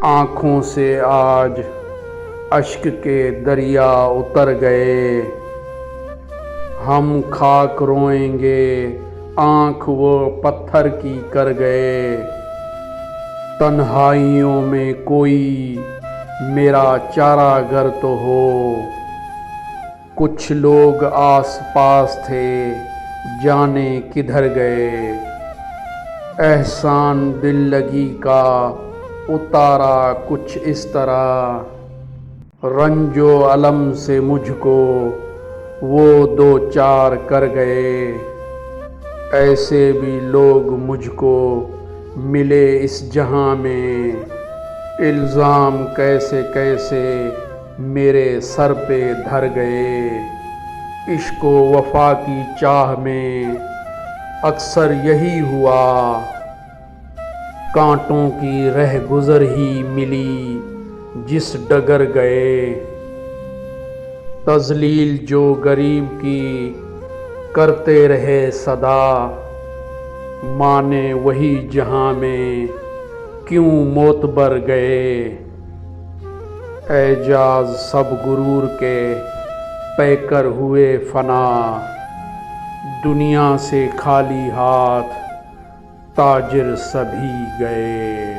آنکھوں سے آج اشک کے دریا اتر گئے، ہم خاک روئیں گے آنکھ وہ پتھر کی کر گئے۔ تنہائیوں میں کوئی میرا چارہ گر تو ہو، کچھ لوگ آس پاس تھے جانے کدھر گئے۔ احسان دل لگی کا اتارا کچھ اس طرح، رنج و الم سے مجھ کو وہ دو چار کر گئے۔ ایسے بھی لوگ مجھ کو ملے اس جہاں میں، الزام کیسے کیسے میرے سر پہ دھر گئے۔ عشق و وفا کی چاہ میں اکثر یہی ہوا، کانٹوں کی رہ گزر ہی ملی جس ڈگر گئے۔ تذلیل جو غریب کی کرتے رہے صدا، مانے وہی جہاں میں کیوں معتبر گئے۔ اعجاز سب غرور کے پیکر ہوئے فنا، دنیا سے خالی ہاتھ تاجر سبھی گئے۔